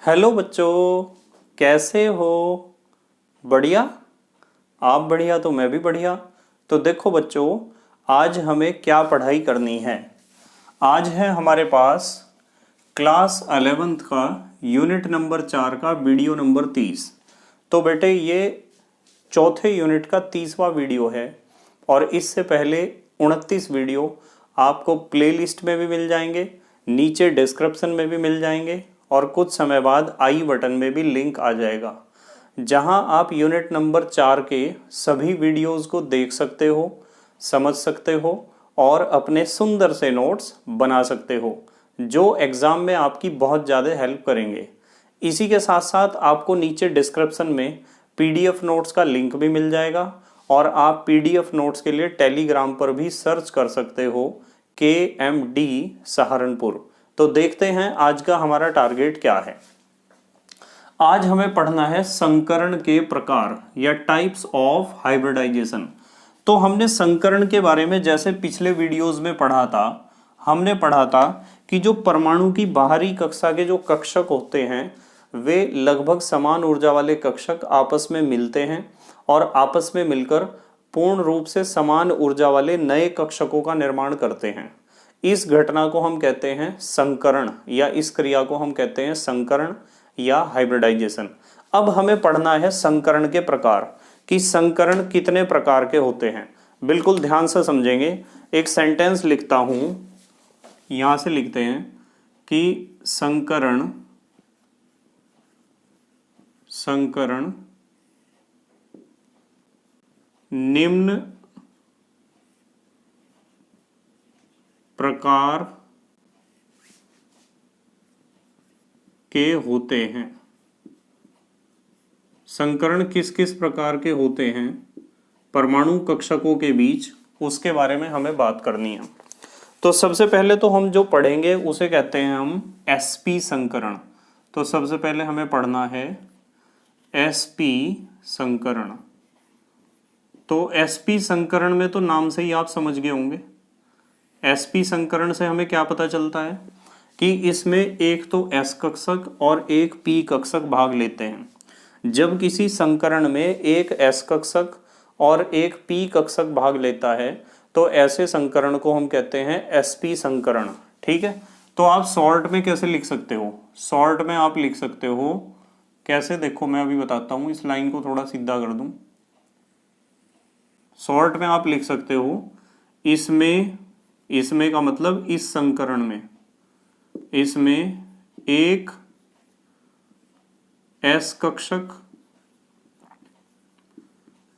Hello बच्चों, कैसे हो? बढ़िया। आप बढ़िया तो मैं भी बढ़िया। तो देखो बच्चों, आज हमें क्या पढ़ाई करनी है। आज है हमारे पास क्लास 11th का यूनिट नंबर 4 का वीडियो नंबर 30। तो बेटे ये चौथे यूनिट का 30वां वीडियो है और इससे पहले 29 वीडियो आपको प्लेलिस्ट में भी मिल जाएंगे, नीचे डिस्क्रिप्शन में भी मिल जाएंगे और कुछ समय बाद आई बटन में भी लिंक आ जाएगा, जहां आप यूनिट नंबर 4 के सभी वीडियोस को देख सकते हो, समझ सकते हो और अपने सुंदर से नोट्स बना सकते हो, जो एग्ज़ाम में आपकी बहुत ज़्यादा हेल्प करेंगे। इसी के साथ साथ आपको नीचे डिस्क्रिप्शन में पीडीएफ नोट्स का लिंक भी मिल जाएगा और आप पीडीएफ नोट्स के लिए टेलीग्राम पर भी सर्च कर सकते हो KMD सहारनपुर। तो देखते हैं आज का हमारा टारगेट क्या है। आज हमें पढ़ना है संकरण के प्रकार या टाइप्स ऑफ हाइब्रिडाइजेशन। तो हमने संकरण के बारे में जैसे पिछले वीडियोस में पढ़ा था, हमने पढ़ा था कि जो परमाणु की बाहरी कक्षा के जो कक्षक होते हैं वे लगभग समान ऊर्जा वाले कक्षक आपस में मिलते हैं और आपस में मिलकर पूर्ण रूप से समान ऊर्जा वाले नए कक्षकों का निर्माण करते हैं। इस घटना को हम कहते हैं संकरण या इस क्रिया को हम कहते हैं संकरण या हाइब्रिडाइजेशन। अब हमें पढ़ना है संकरण के प्रकार कि संकरण कितने प्रकार के होते हैं। बिल्कुल ध्यान से समझेंगे। एक सेंटेंस लिखता हूं, यहां से लिखते हैं कि संकरण निम्न प्रकार के होते हैं। संकरण किस किस प्रकार के होते हैं परमाणु कक्षकों के बीच, उसके बारे में हमें बात करनी है। तो सबसे पहले तो हम जो पढ़ेंगे उसे कहते हैं हम sp संकरण। तो सबसे पहले हमें पढ़ना है sp संकरण। तो sp संकरण में तो नाम से ही आप समझ गए होंगे। sp संकरण से हमें क्या पता चलता है कि इसमें एक तो s कक्षक और एक p कक्षक भाग लेते हैं। जब किसी संकरण में एक s कक्षक और एक p कक्षक भाग लेता है तो ऐसे संकरण को हम कहते हैं sp संकरण। ठीक है। तो आप शॉर्ट में कैसे लिख सकते हो? शॉर्ट में आप लिख सकते हो कैसे, देखो मैं अभी बताता हूं। इस लाइन को थोड़ा सीधा कर दूं। शॉर्ट में आप लिख सकते हो इसमें का मतलब इस संकरण में, इसमें एक s कक्षक,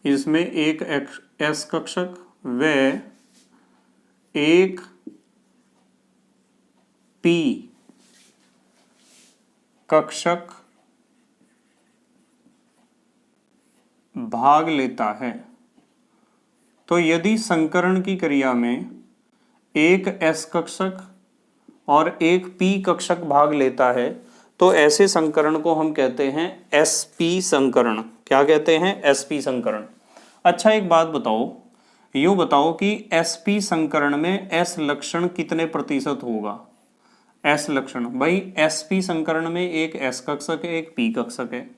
इसमें एक s कक्षक व एक p कक्षक भाग लेता है। तो यदि संकरण की क्रिया में एक s कक्षक और एक p कक्षक भाग लेता है तो ऐसे संकरण को हम कहते हैं sp संकरण। क्या कहते हैं? sp संकरण। अच्छा एक बात बताओ, यूं बताओ कि sp संकरण में s लक्षण कितने प्रतिशत होगा? s लक्षण भाई sp संकरण में एक s कक्षक है, एक p कक्षक है,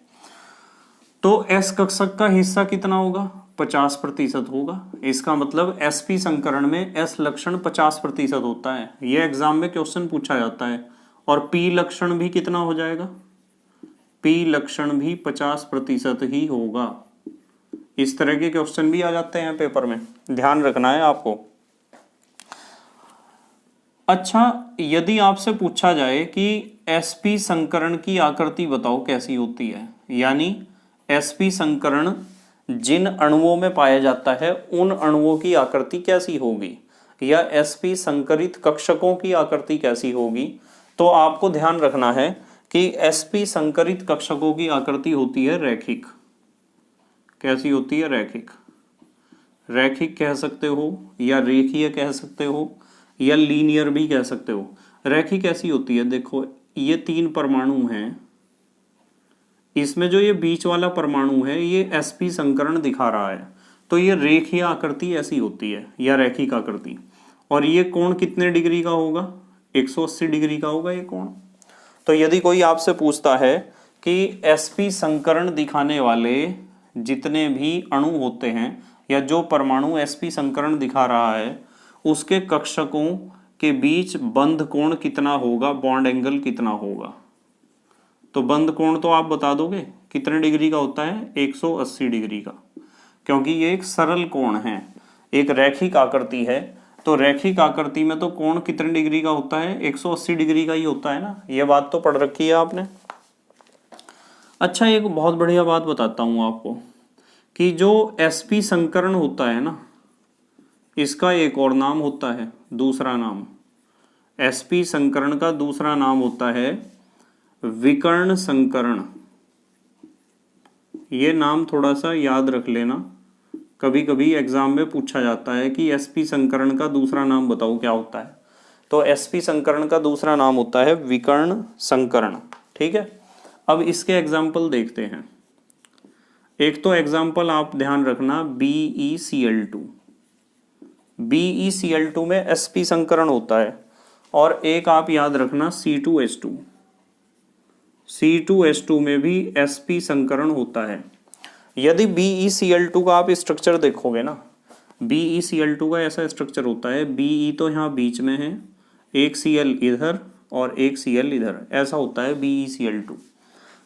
तो s कक्षक का हिस्सा कितना होगा? 50% होगा। इसका मतलब sp संकरण में s लक्षण 50% होता है। यह एग्जाम में क्वेश्चन पूछा जाता है। और p लक्षण भी कितना हो जाएगा? p लक्षण भी 50% ही होगा। इस तरह के क्वेश्चन भी आ जाते हैं पेपर में, ध्यान रखना है आपको। अच्छा, यदि आपसे पूछा जाए कि sp संकरण की आकृति बताओ कैसी होती है, यानी sp संकरण जिन अणुओं में पाया जाता है उन अणुओं की आकृति कैसी होगी, या sp संकरित कक्षकों की आकृति कैसी होगी, तो आपको ध्यान रखना है कि sp संकरित कक्षकों की आकृति होती है रैखिक। कैसी होती है? रैखिक। रैखिक कह सकते हो या रेखीय कह सकते हो या लीनियर भी कह सकते हो। रैखिक कैसी होती है? देखो ये 3 परमाणु हैं, इसमें जो ये बीच वाला परमाणु है ये sp संकरण दिखा रहा है, तो ये रेखीय आकृति ऐसी होती है या रैखिक आकृति। और ये कोण कितने डिग्री का होगा? 180 डिग्री का होगा ये कोण। तो यदि कोई आपसे पूछता है कि sp संकरण दिखाने वाले जितने भी अणु होते हैं या जो परमाणु sp संकरण दिखा रहा है उसके कक्षकों के बीच बंध कोण कितना होगा, बॉन्ड एंगल कितना होगा। तो बंध कोण तो आप बता दोगे कितने डिग्री का होता है, 180 डिग्री का, क्योंकि ये एक सरल कोण है, एक रैखिक आकृति है। तो रैखिक आकृति में तो कोण कितने डिग्री का होता है, 180 डिग्री का ही होता है ना। ये बात तो पढ़ रखी है आपने। अच्छा, एक बहुत बढ़िया बात बताता हूं आपको कि जो sp संकरण होता है ना, इसका एक और नाम होता है, दूसरा नाम sp संकरण का दूसरा नाम होता है विकर्ण संकरण। ये नाम थोड़ा सा याद रख लेना, कभी कभी एग्जाम में पूछा जाता है कि sp संकरण का दूसरा नाम बताओ क्या होता है। तो sp संकरण का दूसरा नाम होता है विकर्ण संकरण। ठीक है, अब इसके एग्जाम्पल देखते हैं। एक तो एग्जाम्पल आप ध्यान रखना BeCl2। BeCl2 में sp संकरण होता है, और एक आप याद रखना C2H2। C2H2 में भी sp संकरण होता है। यदि BeCl2 का आप स्ट्रक्चर देखोगे ना, BeCl2 का ऐसा स्ट्रक्चर होता है, Be तो यहाँ बीच में है, एक Cl इधर और एक Cl इधर, ऐसा होता है BeCl2।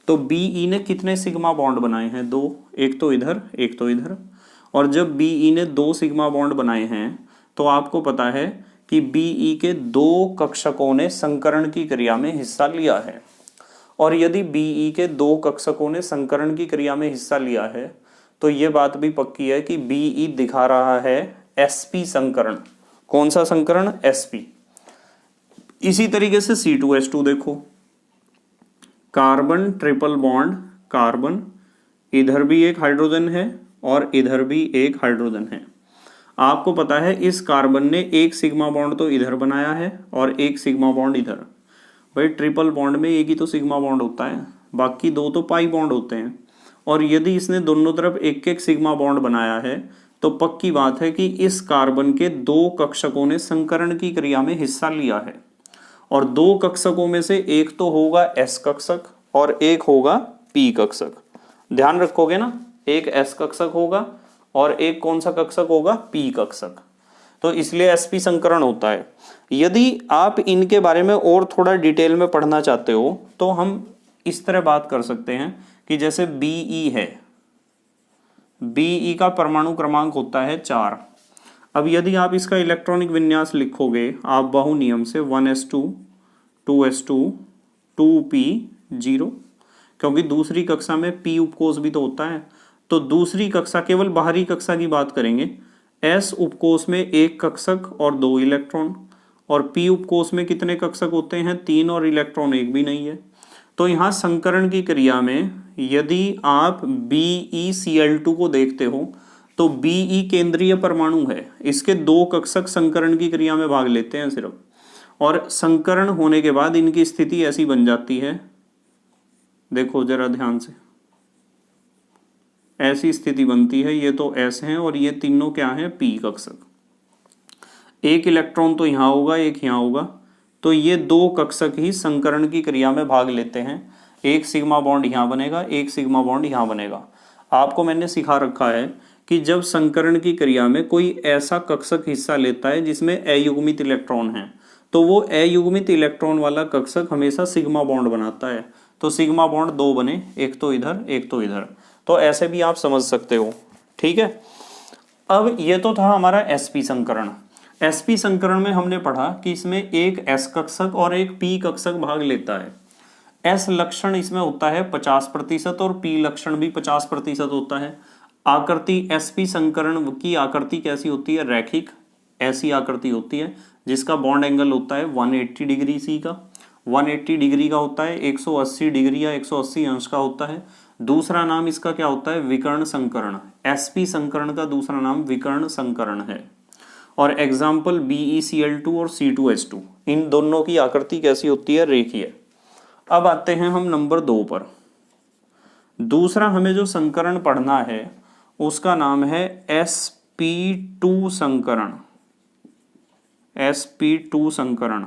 तो Be ने कितने सिग्मा बॉन्ड बनाए हैं, 2, एक तो इधर एक तो इधर। और जब Be ने 2 सिग्मा बॉन्ड बनाए हैं तो आपको पता है कि Be के 2 कक्षकों ने संकरण की क्रिया में हिस्सा लिया है। और यदि Be के 2 कक्षकों ने संकरण की क्रिया में हिस्सा लिया है तो ये बात भी पक्की है कि Be दिखा रहा है sp संकरण। कौन सा संकरण, sp। इसी तरीके से C2H2 देखो, कार्बन ट्रिपल बॉन्ड, कार्बन इधर भी एक हाइड्रोजन है और इधर भी एक हाइड्रोजन है। आपको पता है इस कार्बन ने एक सिग्मा बॉन्ड तो इधर बनाया है और एक सिग्मा बॉन्ड इधर। भाई ट्रिपल बॉन्ड में एक ही तो सिग्मा बॉन्ड होता है, बाकी 2 तो पाई बॉन्ड होते हैं। और यदि इसने दोनों तरफ एक एक सिग्मा बॉन्ड बनाया है तो पक्की बात है कि इस कार्बन के 2 कक्षकों ने संकरण की क्रिया में हिस्सा लिया है। और 2 कक्षकों में से एक तो होगा s कक्षक और एक होगा p कक्षक। ध्यान रखोगे ना, एक s कक्षक होगा और एक कौन सा कक्षक होगा, p कक्षक। तो इसलिए sp संकरण होता है। यदि आप इनके बारे में और थोड़ा डिटेल में पढ़ना चाहते हो तो हम इस तरह बात कर सकते हैं कि जैसे Be है, Be का परमाणु क्रमांक होता है 4। अब यदि आप इसका इलेक्ट्रॉनिक विन्यास लिखोगे आप बहु नियम से 1s2 2s2 2p0, क्योंकि दूसरी कक्षा में p उपकोष भी तो होता है। तो दूसरी कक्षा, केवल बाहरी कक्षा की बात करेंगे, s उपकोष में 1 कक्षक और 2 इलेक्ट्रॉन, और p उपकोष में कितने कक्षक होते हैं, 3 और इलेक्ट्रॉन एक भी नहीं है। तो यहाँ संकरण की क्रिया में यदि आप BeCl2 को देखते हो तो Be केंद्रीय परमाणु है, इसके 2 कक्षक संकरण की क्रिया में भाग लेते हैं सिर्फ, और संकरण होने के बाद इनकी स्थिति ऐसी बन जाती है, देखो जरा ध्यान से, ऐसी स्थिति बनती है। ये तो S हैं और ये तीनों क्या हैं, P कक्षक। एक इलेक्ट्रॉन तो यहाँ होगा, एक यहाँ होगा, तो ये 2 कक्षक ही संकरण की क्रिया में भाग लेते हैं। एक सिग्मा बॉन्ड यहाँ बनेगा, एक सिग्मा बॉन्ड यहाँ बनेगा। आपको मैंने सिखा रखा है कि जब संकरण की क्रिया में कोई ऐसा कक्षक हिस्सा लेता है जिसमें अयुग्मित इलेक्ट्रॉन है तो वो अयुग्मित इलेक्ट्रॉन वाला कक्षक हमेशा सिग्मा बॉन्ड बनाता है। तो सिग्मा बॉन्ड 2 बने, एक तो इधर एक तो इधर। तो ऐसे भी आप समझ सकते हो। ठीक है, अब ये तो था हमारा sp संकरण। sp संकरण में हमने पढ़ा कि इसमें एक s कक्षक और एक p कक्षक भाग लेता है। s लक्षण इसमें होता है 50% और p लक्षण भी 50% होता है। आकृति sp संकरण की आकृति कैसी होती है, रैखिक, ऐसी आकृति होती है जिसका बॉन्ड एंगल होता है 180 डिग्री c का, 180 डिग्री का होता है, 180 डिग्री या 180 अंश का होता है। दूसरा नाम इसका क्या होता है, विकर्ण संकरण। sp संकरण का दूसरा नाम विकर्ण संकरण है। और एग्जाम्पल BeCl2 और C2H2, इन दोनों की आकृति कैसी होती है, रेखीय। अब आते हैं हम नंबर 2 पर। दूसरा हमें जो संकरण पढ़ना है उसका नाम है sp2 संकरण। sp2 संकरण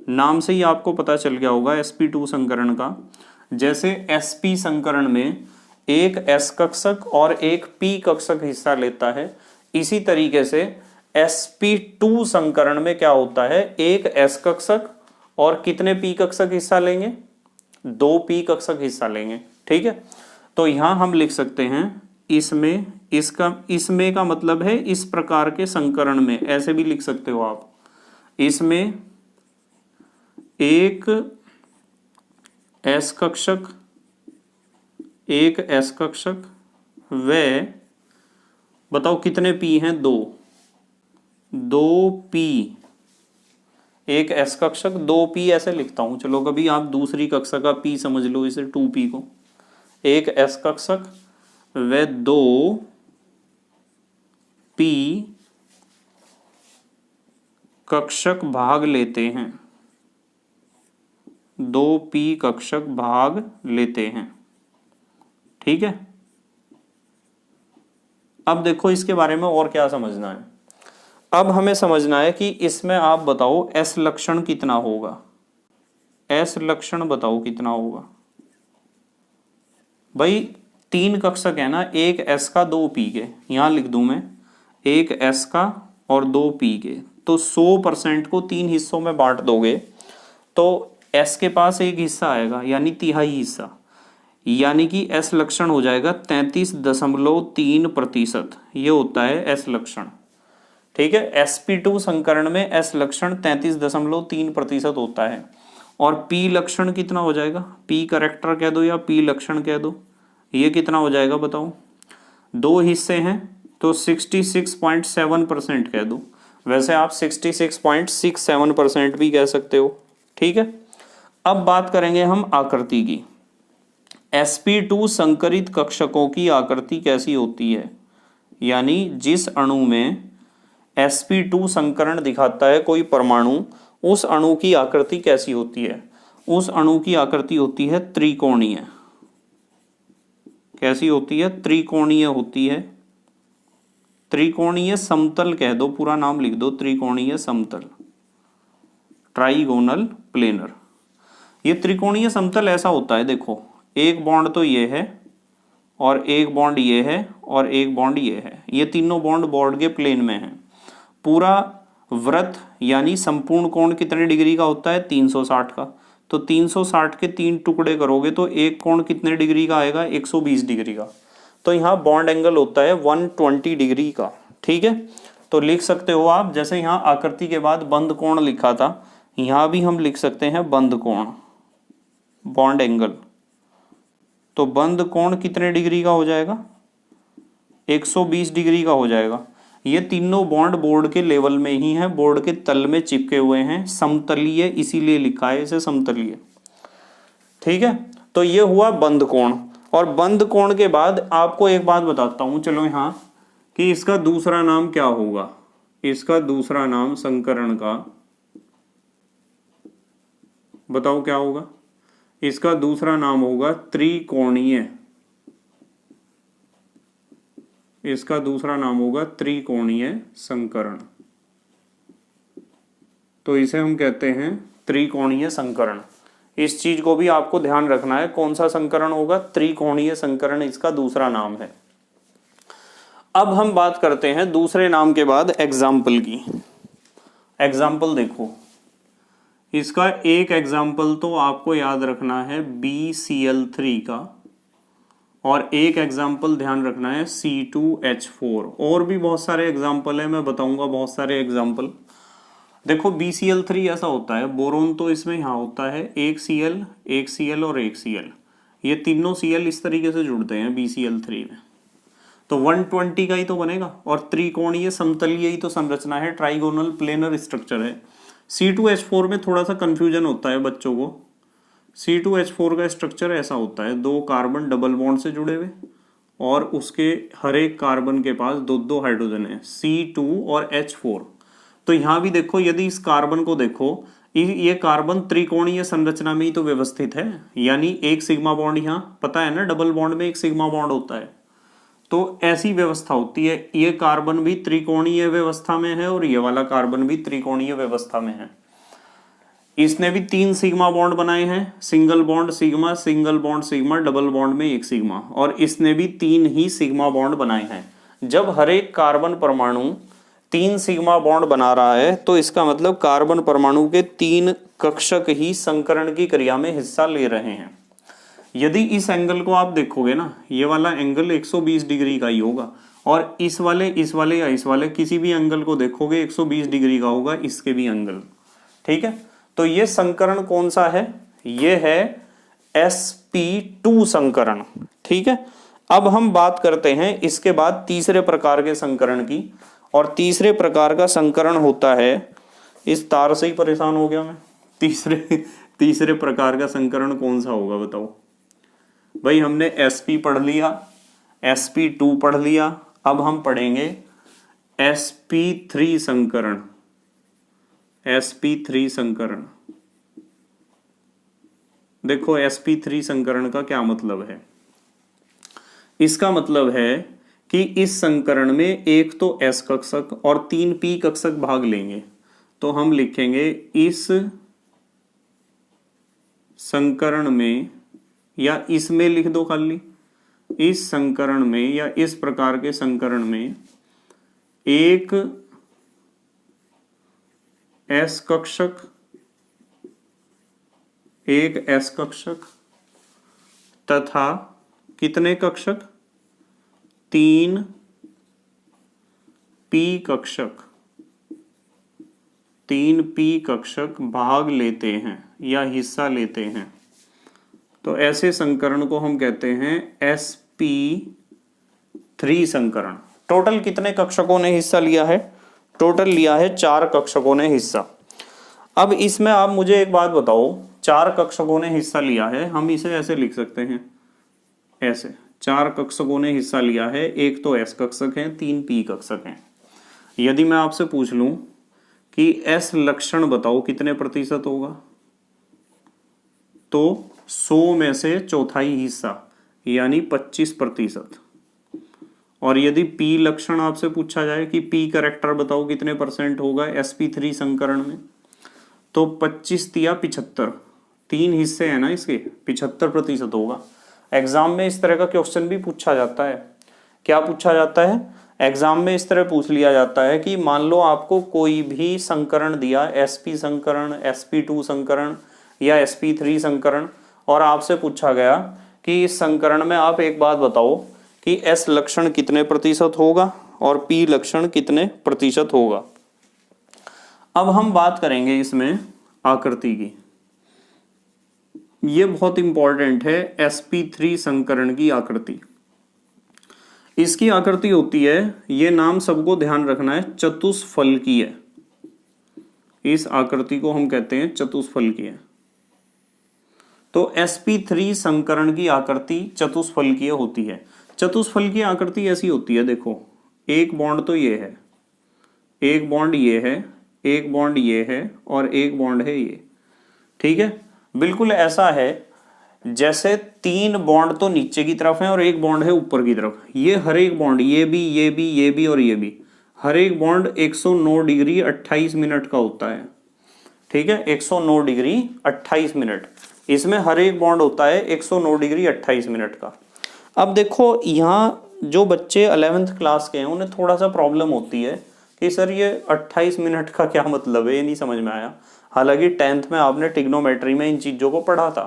नाम से ही आपको पता चल गया होगा sp2 संकरण का। जैसे sp संकरण में एक s कक्षक और एक p कक्षक हिस्सा लेता है, इसी तरीके से sp2 संकरण में क्या होता है, एक s कक्षक और कितने p कक्षक हिस्सा लेंगे, 2 p कक्षक हिस्सा लेंगे। ठीक है, तो यहां हम लिख सकते हैं इसमें, इसमें का मतलब है इस प्रकार के संकरण में, ऐसे भी लिख सकते हो आप। इसमें एक s कक्षक, एक s कक्षक व बताओ कितने p हैं, 2 p, एक s कक्षक 2 p ऐसे लिखता हूं। चलो कभी आप दूसरी कक्षा का p समझ लो, इसे 2p को। एक s कक्षक व 2 p कक्षक भाग लेते हैं, 2 p कक्षक भाग लेते हैं। ठीक है, अब देखो इसके बारे में और क्या समझना है। अब हमें समझना है कि इसमें आप बताओ s लक्षण कितना होगा, s लक्षण बताओ कितना होगा। भाई 3 कक्षक है ना, एक s का 2 p के, यहां लिख दूं मैं, एक s का और 2 p के, तो 100% को 3 हिस्सों में बांट दोगे तो s के पास एक हिस्सा आएगा, यानी तिहाई हिस्सा, यानी कि s लक्षण हो जाएगा 33.3%। ये होता है s लक्षण। ठीक है, sp2 संकरण में s लक्षण 33.3% होता है। और p लक्षण कितना हो जाएगा, p करेक्टर कह दो या p लक्षण कह दो, ये कितना हो जाएगा बताओ। 2 हिस्से हैं तो 66.7% कह दो, वैसे आप 66.67% भी कह सकते हो। ठीक है, अब बात करेंगे हम आकृति की। sp2 संकरित कक्षकों की आकृति कैसी होती है, यानी जिस अणु में sp2 संकरण दिखाता है कोई परमाणु, उस अणु की आकृति कैसी होती है। उस अणु की आकृति होती है त्रिकोणीय। कैसी होती है, त्रिकोणीय होती है। त्रिकोणीय समतल कह दो, पूरा नाम लिख दो, त्रिकोणीय समतल, ट्राइगोनल प्लेनर। ये त्रिकोणीय समतल ऐसा होता है, देखो एक बॉन्ड तो ये है और एक बॉन्ड ये है और एक बॉन्ड ये है, ये तीनों बॉन्ड बोर्ड के प्लेन में है। पूरा वृत्त यानी संपूर्ण कोण कितने डिग्री का होता है, 360 का। तो 360 के 3 टुकड़े करोगे तो एक कोण कितने डिग्री का आएगा, 120 डिग्री का। तो यहाँ बॉन्ड एंगल होता है 120 डिग्री का। ठीक है, तो लिख सकते हो आप, जैसे यहाँ आकृति के बाद बंद कोण लिखा था, यहाँ भी हम लिख सकते हैं बंद कोण, बॉन्ड एंगल। तो बंद कोण कितने डिग्री का हो जाएगा, 120 डिग्री का हो जाएगा। ये तीनों बॉन्ड बोर्ड के लेवल में ही हैं, बोर्ड के तल में चिपके हुए हैं, समतलीय इसीलिए लिखा है इसे समतलीय। ठीक है, तो ये हुआ बंद कोण। और बंद कोण के बाद आपको एक बात बताता हूं, चलो यहाँ, कि इसका दूसरा नाम क्या होगा। इसका दूसरा नाम संकरण का बताओ क्या होगा। इसका दूसरा नाम होगा त्रिकोणीय। इसका दूसरा नाम होगा त्रिकोणीय संकरण। तो इसे हम कहते हैं त्रिकोणीय संकरण। इस चीज को भी आपको ध्यान रखना है, कौन सा संकरण होगा, त्रिकोणीय संकरण इसका दूसरा नाम है। अब हम बात करते हैं दूसरे नाम के बाद एग्जाम्पल की। एग्जाम्पल देखो, इसका एक एग्जाम्पल तो आपको याद रखना है BCl3 का, और एक एग्जाम्पल ध्यान रखना है C2H4। और भी बहुत सारे एग्जाम्पल है, मैं बताऊंगा बहुत सारे एग्जाम्पल। देखो BCl3 ऐसा होता है, बोरोन तो इसमें यहाँ होता है, एक Cl और एक Cl, ये तीनों Cl इस तरीके से जुड़ते हैं BCl3 में, तो 120 का ही तो बनेगा। और त्रिकोणीय समतलीय ही तो संरचना है, ट्राइगोनल प्लेनर स्ट्रक्चर है। C2H4 में थोड़ा सा कंफ्यूजन होता है बच्चों को। C2H4 का स्ट्रक्चर ऐसा होता है, 2 कार्बन डबल बॉन्ड से जुड़े हुए और उसके हर एक कार्बन के पास 2 हाइड्रोजन है, C2 और H4। तो यहाँ भी देखो, यदि इस कार्बन को देखो, ये कार्बन त्रिकोणीय संरचना में ही तो व्यवस्थित है, यानी एक सिग्मा बॉन्ड, यहाँ पता है ना डबल बॉन्ड में एक सिग्मा बॉन्ड होता है, तो ऐसी व्यवस्था होती है। ये कार्बन भी त्रिकोणीय व्यवस्था में है और ये वाला कार्बन भी त्रिकोणीय व्यवस्था में है। इसने भी 3 सिग्मा बॉन्ड बनाए हैं, single bond sigma, single bond sigma, double bond में 1 सिग्मा, और इसने भी 3 ही सिग्मा बॉन्ड बनाए हैं। जब हर एक कार्बन परमाणु 3 सिग्मा बॉन्ड बना रहा है तो इसका मतलब कार्बन परमाणु के 3 कक्षक ही संकरण की क्रिया में हिस्सा ले रहे हैं। यदि इस एंगल को आप देखोगे ना, ये वाला एंगल 120 डिग्री का ही होगा, और इस वाले या इस वाले किसी भी एंगल को देखोगे 120 डिग्री का होगा, इसके भी एंगल। ठीक है, तो ये संकरण कौन सा है? ये है sp2 संकरण। ठीक है, अब हम बात करते हैं इसके बाद तीसरे प्रकार के संकरण की, और तीसरे प्रकार का संकरण होता है, इस तार से ही परेशान हो गया मैं। तीसरे प्रकार का संकरण कौन सा होगा बताओ भाई? हमने sp पढ़ लिया, sp2 पढ़ लिया, अब हम पढ़ेंगे sp3 संकरण। sp3 संकरण, देखो sp3 संकरण का क्या मतलब है? इसका मतलब है कि इस संकरण में एक तो s कक्षक और 3 p कक्षक भाग लेंगे, तो हम लिखेंगे इस संकरण में, या इसमें लिख दो खाली, इस संकरण में या इस प्रकार के संकरण में एक s कक्षक, एक s कक्षक तथा कितने कक्षक? 3 p कक्षक, 3 p कक्षक भाग लेते हैं या हिस्सा लेते हैं। तो ऐसे संकरण को हम कहते हैं sp3 संकरण। टोटल कितने कक्षकों ने हिस्सा लिया है? टोटल लिया है 4 कक्षकों ने हिस्सा। अब इसमें आप मुझे एक बात बताओ, 4 कक्षकों ने हिस्सा लिया है, हम इसे ऐसे लिख सकते हैं, ऐसे 4 कक्षकों ने हिस्सा लिया है, एक तो s कक्षक है, 3 p कक्षक हैं। यदि मैं आपसे पूछ लूं कि s लक्षण बताओ कितने प्रतिशत होगा, तो 100 में से चौथाई हिस्सा यानी 25%। और यदि p लक्षण आपसे पूछा जाए कि p कैरेक्टर बताओ कितने परसेंट होगा sp3 संकरण में, तो 25 या 75, 3 हिस्से हैं ना इसके, 75% होगा। एग्जाम में इस तरह का क्वेश्चन भी पूछा जाता है। क्या पूछा जाता है? एग्जाम में इस तरह पूछ लिया जाता है कि मान लो आपको कोई भी संकरण दिया, sp संकरण, sp2 संकरण या sp3 संकरण, और आपसे पूछा गया कि इस संकरण में आप एक बात बताओ कि s लक्षण कितने प्रतिशत होगा और p लक्षण कितने प्रतिशत होगा। अब हम बात करेंगे इसमें आकृति की। ये बहुत इंपॉर्टेंट है, sp3 संकरण की आकृति। इसकी आकृति होती है, ये नाम सबको ध्यान रखना है, चतुष्फलकीय। इस आकृति को हम कहते हैं चतुष्फलकीय। तो sp3 संकरण की आकृति चतुष्फलकीय होती है। चतुष्फलकीय आकृति ऐसी होती है, देखो एक बॉन्ड तो ये है, एक बॉन्ड ये है, एक बॉन्ड ये है, और एक बॉन्ड है ये। ठीक है, बिल्कुल ऐसा है जैसे 3 बॉन्ड तो नीचे की तरफ है और एक बॉन्ड है ऊपर की तरफ। ये हर एक बॉन्ड, ये भी, ये भी, ये भी और ये भी, हर एक बॉन्ड 109 डिग्री 28 मिनट का होता है। ठीक है, 109 डिग्री 28 मिनट, इसमें हर एक बॉन्ड होता है 109 डिग्री 28 मिनट का। अब देखो यहाँ जो बच्चे 11th क्लास के हैं उन्हें थोड़ा सा प्रॉब्लम होती है कि सर ये 28 मिनट का क्या मतलब है, ये नहीं समझ में आया। हालांकि 10th में आपने ट्रिग्नोमेट्री में इन चीज़ों को पढ़ा था,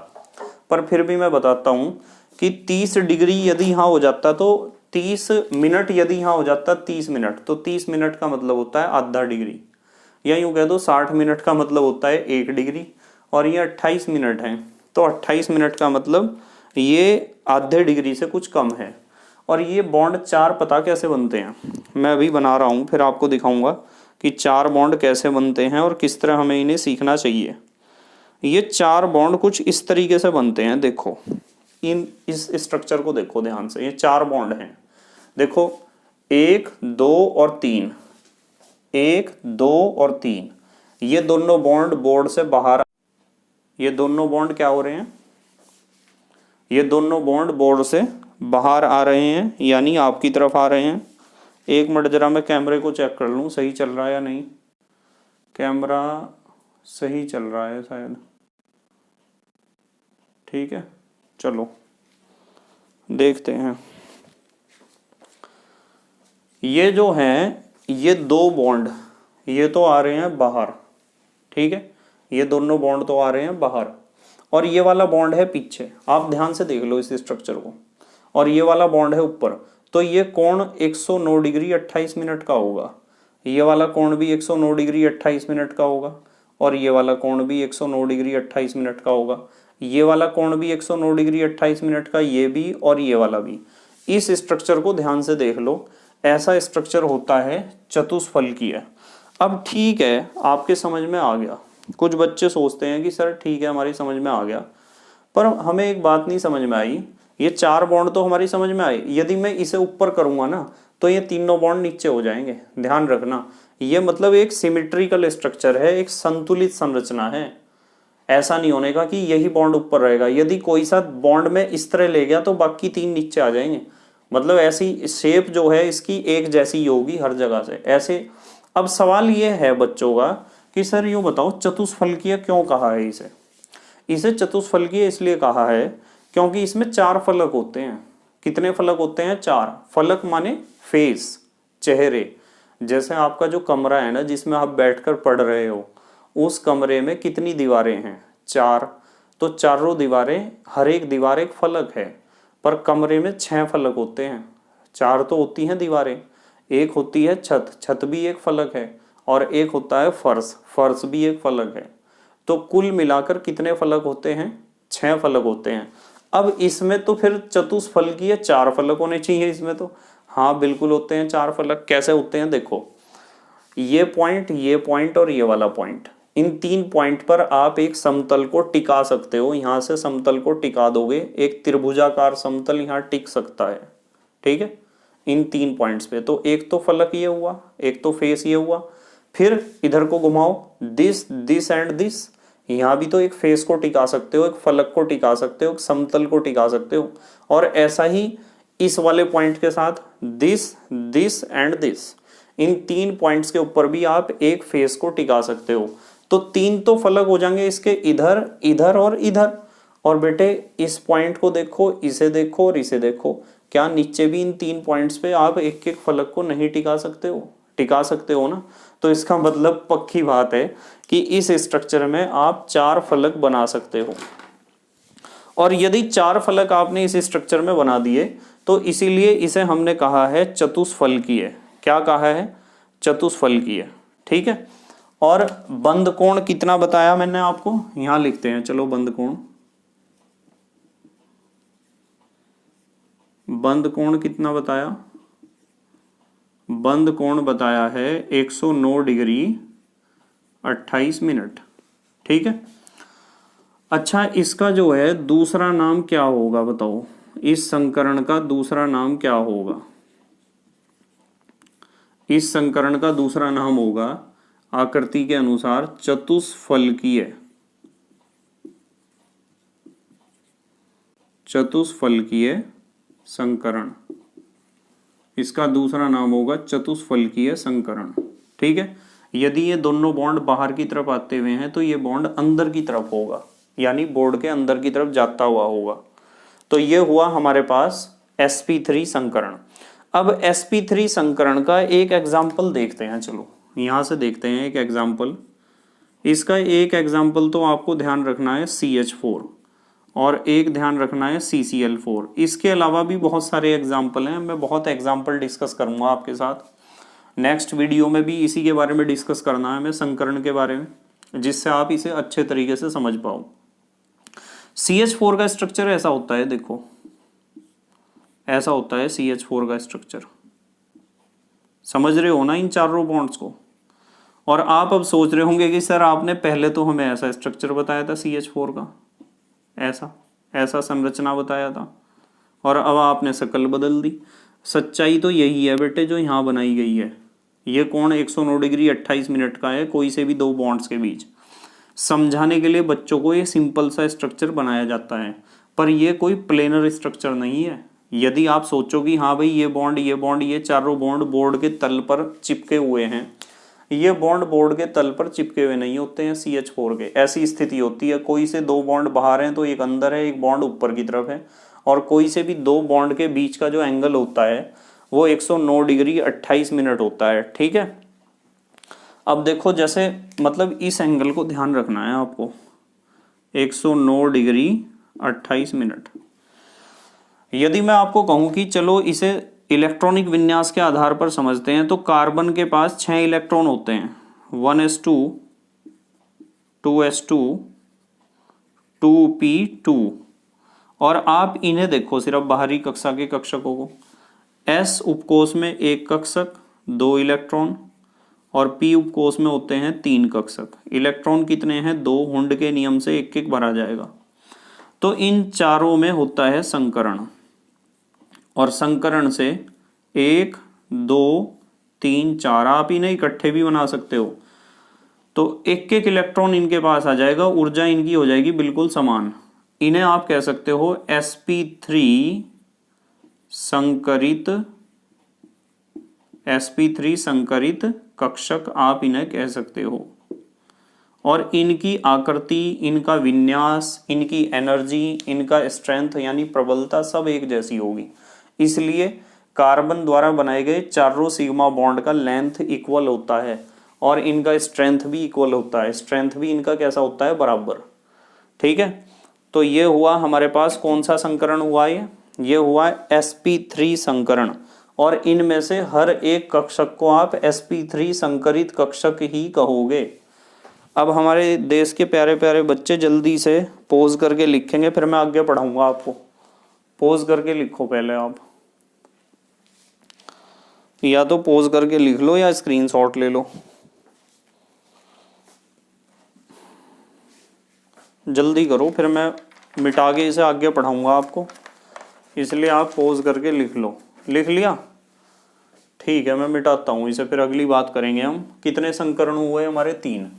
पर फिर भी मैं बताता हूँ कि 30 डिग्री यदि यहाँ हो जाता तो 30 मिनट, यदि यहाँ हो जाता 30 मिनट, तो 30 मिनट का मतलब होता है आधा डिग्री, या यूँ कह दो 60 मिनट का मतलब होता है 1 डिग्री, और ये 28 मिनट है तो 28 मिनट का मतलब ये आधे डिग्री से कुछ कम है। और ये बॉन्ड 4 पता कैसे बनते हैं, मैं अभी बना रहा हूँ, फिर आपको दिखाऊंगा कि 4 बॉन्ड कैसे बनते हैं और किस तरह हमें इन्हें सीखना चाहिए। ये 4 बॉन्ड कुछ इस तरीके से बनते हैं, देखो इस स्ट्रक्चर को देखो ध्यान से, ये 4 बॉन्ड हैं। देखो 1, 2 और 3, 1, 2 और 3, ये दोनों बॉन्ड बोर्ड से बाहर, ये दोनों बॉन्ड क्या हो रहे हैं, ये दोनों बॉन्ड बोर्ड से बाहर आ रहे हैं, यानी आपकी तरफ आ रहे हैं। एक मिनट जरा मैं कैमरे को चेक कर लूँ सही चल रहा है या नहीं। कैमरा सही चल रहा है शायद। ठीक है, चलो देखते हैं। ये जो है, ये दो बॉन्ड, ये तो आ रहे हैं बाहर। ठीक है, ये दोनों बॉन्ड तो आ रहे हैं बाहर, और ये वाला बॉन्ड है पीछे। आप ध्यान से देख लो इस स्ट्रक्चर को, और ये वाला बॉन्ड है ऊपर। तो ये कोण 109 डिग्री 28 मिनट का होगा। ये वाला कोण भी 109 डिग्री 28 मिनट का होगा, और ये वाला कोण भी 109 डिग्री 28 मिनट का होगा। ये वाला कोण भी 109 डिग्री 28 मिनट का, ये भी और ये वाला भी। इस स्ट्रक्चर को ध्यान से देख लो, ऐसा स्ट्रक्चर होता है चतुष्फलकीय। अब ठीक है, आपके समझ में आ गया। कुछ बच्चे सोचते हैं कि सर ठीक है हमारी समझ में आ गया, पर हमें एक बात नहीं समझ में आई। ये चार बॉन्ड तो हमारी समझ में आए, यदि मैं इसे ऊपर करूंगा ना तो ये तीनों बॉन्ड नीचे हो जाएंगे। ध्यान रखना, ये मतलब एक सिमेट्रिकल स्ट्रक्चर है, एक संतुलित संरचना है। ऐसा नहीं होने का कि यही बॉन्ड ऊपर रहेगा। यदि कोई सा बॉन्ड में इस तरह ले गया तो बाकी तीन नीचे आ जाएंगे। मतलब ऐसी शेप जो है इसकी एक जैसी ही होगी हर जगह से ऐसे। अब सवाल ये है बच्चों का कि सर यूं बताओ चतुष्फलकीय क्यों कहा है इसे? इसे चतुष्फलकीय इसलिए कहा है क्योंकि इसमें चार फलक होते हैं। कितने फलक होते हैं? चार। फलक माने फेस, चेहरे। जैसे आपका जो कमरा है ना जिसमें आप बैठकर पढ़ रहे हो, उस कमरे में कितनी दीवारें हैं? चार। तो चारों दीवारें, हर एक दीवार एक फलक है, पर कमरे में 6 फलक होते हैं। चार तो होती हैं दीवारें, एक होती है छत, छत भी एक फलक है, और एक होता है फर्श, फर्श भी एक फलक है। तो कुल मिलाकर कितने फलक होते हैं? 6 फलक होते हैं। अब इसमें तो फिर चतुष्फलकीय 4 फलक होने चाहिए इसमें तो। हाँ बिल्कुल होते हैं 4 फलक। कैसे होते हैं देखो, ये पॉइंट और ये वाला पॉइंट, इन 3 पॉइंट पर आप एक समतल को टिका सकते हो। यहां से समतल को टिका दोगे, एक त्रिभुजाकार समतल यहाँ टिक सकता है। ठीक है, इन 3 पॉइंट्स पे। तो एक तो फलक ये हुआ, एक तो फेस ये हुआ। फिर इधर को घुमाओ, दिस एंड दिस। यहाँ भी तो एक फेस को टिका सकते हो, एक फलक को टिका सकते हो, एक समतल को टिका सकते हो। और ऐसा ही इस वाले पॉइंट के साथ this and this, in 3 points के ऊपर भी आप एक फेस को टिका सकते हो। तो 3 तो फलक हो जाएंगे इसके, इधर, इधर और इधर। और बेटे इस पॉइंट को देखो, इसे देखो और इसे देखो, क्या नीचे भी इन 3 पॉइंट्स पे आप एक एक फलक को नहीं टिका सकते हो? टिका सकते हो ना। तो इसका मतलब पक्की बात है कि इस स्ट्रक्चर में आप 4 फलक बना सकते हो। और यदि 4 फलक आपने इस स्ट्रक्चर में बना दिए तो इसीलिए इसे हमने कहा है चतुष्फलकीय। क्या कहा है? चतुष्फलकीय। ठीक है। और बंद कोण कितना बताया मैंने आपको? यहां लिखते हैं, चलो बंद कोण। बंद कोण कितना बताया? बंद कोण बताया है 109 डिग्री 28 मिनट। ठीक है। अच्छा, इसका जो है दूसरा नाम क्या होगा बताओ? इस संकरण का दूसरा नाम क्या होगा? इस संकरण का दूसरा नाम होगा आकृति के अनुसार चतुष्फलकीय। चतुष्फलकीय संकरण, इसका दूसरा नाम होगा चतुष्फलकीय संकरण। ठीक है। यदि ये दोनों बॉन्ड बाहर की तरफ आते हुए हैं तो ये बॉन्ड अंदर की तरफ होगा, यानी बोर्ड के अंदर की तरफ जाता हुआ होगा। तो ये हुआ हमारे पास sp3 संकरण। अब sp3 संकरण का एक एग्जाम्पल देखते हैं। चलो यहां से देखते हैं एक एग्जाम्पल। इसका एक एग्जाम्पल तो आपको ध्यान रखना है CH4, और एक ध्यान रखना है CCl4। इसके अलावा भी बहुत सारे एग्जाम्पल हैं, मैं बहुत एग्जाम्पल डिस्कस करूंगा आपके साथ। नेक्स्ट वीडियो में भी इसी के बारे में डिस्कस करना है मैं, संकरण के बारे में, जिससे आप इसे अच्छे तरीके से समझ पाओ। CH4 का स्ट्रक्चर ऐसा होता है, देखो ऐसा होता है CH4 का स्ट्रक्चर। समझ रहे हो ना इन चारों बॉन्ड्स को? और आप अब सोच रहे होंगे कि सर आपने पहले तो हमें ऐसा स्ट्रक्चर बताया था CH4 का, ऐसा संरचना बताया था, और अब आपने शक्ल बदल दी। सच्चाई तो यही है बेटे जो यहाँ बनाई गई है। ये कोण 109 डिग्री 28 मिनट का है, कोई से भी दो बॉन्ड्स के बीच। समझाने के लिए बच्चों को ये सिंपल सा स्ट्रक्चर बनाया जाता है, पर ये कोई प्लेनर स्ट्रक्चर नहीं है। यदि आप सोचो कि हाँ भाई ये बॉन्ड, ये चारों बॉन्ड बोर्ड के तल पर चिपके हुए हैं, ये बॉन्ड बोर्ड के तल पर चिपके हुए नहीं होते हैं CH4 के। ऐसी स्थिति होती है, कोई से दो बॉन्ड बाहर हैं तो एक अंदर है, एक बॉन्ड ऊपर की तरफ है, और कोई से भी दो बॉन्ड के बीच का जो एंगल होता है वो 109 डिग्री 28 मिनट होता है। ठीक है, अब देखो जैसे मतलब इस एंगल को ध्यान रखना है आपको, 109 डिग्री 28 मिनट। यदि मैं आपको कहूं कि चलो इसे इलेक्ट्रॉनिक विन्यास के आधार पर समझते हैं, तो कार्बन के पास 6 इलेक्ट्रॉन होते हैं, 1s2, 2s2, 2p2, और आप इन्हें देखो सिर्फ बाहरी कक्षा के कक्षकों को, s उपकोष में एक कक्षक 2 इलेक्ट्रॉन, और p उपकोष में होते हैं 3 कक्षक। इलेक्ट्रॉन कितने हैं? 2, हुंड के नियम से एक एक भरा जाएगा। तो इन चारों में होता है संकरण, और संकरण से 1, 2, 3, 4 आप इन्हें इकट्ठे भी बना सकते हो, तो एक एक इलेक्ट्रॉन इनके पास आ जाएगा, ऊर्जा इनकी हो जाएगी बिल्कुल समान। इन्हें आप कह सकते हो sp3 संकरित, sp3 संकरित कक्षक आप इन्हें कह सकते हो। और इनकी आकृति, इनका विन्यास, इनकी एनर्जी, इनका स्ट्रेंथ यानी प्रबलता सब एक जैसी होगी। इसलिए कार्बन द्वारा बनाए गए चारों सिग्मा बॉन्ड का लेंथ इक्वल होता है, और इनका स्ट्रेंथ भी इक्वल होता है। स्ट्रेंथ भी इनका कैसा होता है? बराबर। ठीक है, तो ये हुआ हमारे पास कौन सा संकरण हुआ? ये हुआ sp3 संकरण, और इनमें से हर एक कक्षक को आप sp3 संकरित कक्षक ही कहोगे। अब हमारे देश के प्यारे प्यारे बच्चे जल्दी से पोज करके लिखेंगे, फिर मैं आगे पढ़ाऊंगा आपको। पोज करके लिखो पहले आप, या तो पोज करके लिख लो या स्क्रीनशॉट ले लो, जल्दी करो, फिर मैं मिटा के इसे आगे पढ़ाऊंगा आपको, इसलिए आप पोज करके लिख लो। लिख लिया? ठीक है, मैं मिटाता हूँ इसे, फिर अगली बात करेंगे हम। कितने संकरण हुए हमारे? 3।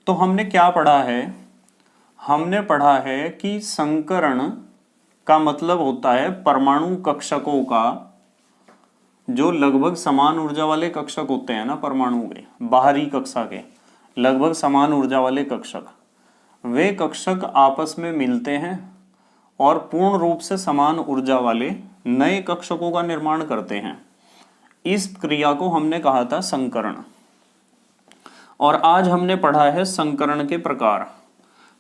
तो हमने क्या पढ़ा है? हमने पढ़ा है कि संकरण का मतलब होता है परमाणु कक्षकों का, जो लगभग समान ऊर्जा वाले कक्षक होते हैं ना परमाणु के, बाहरी कक्षा के लगभग समान ऊर्जा वाले कक्षक, वे कक्षक आपस में मिलते हैं और पूर्ण रूप से समान ऊर्जा वाले नए कक्षकों का निर्माण करते हैं। इस क्रिया को हमने कहा था संकरण। और आज हमने पढ़ा है संकरण के प्रकार।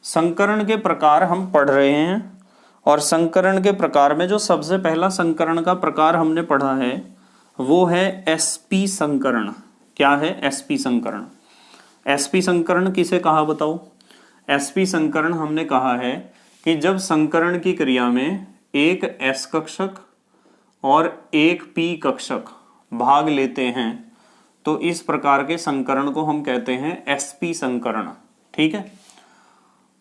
संकरण के प्रकार हम पढ़ रहे हैं, और संकरण के प्रकार में जो सबसे पहला संकरण का प्रकार हमने पढ़ा है वो है sp संकरण। क्या है? sp संकरण। sp संकरण किसे कहा बताओ? sp संकरण हमने कहा है कि जब संकरण की क्रिया में एक s कक्षक और एक p कक्षक भाग लेते हैं, तो इस प्रकार के संकरण को हम कहते हैं sp संकरण। ठीक है,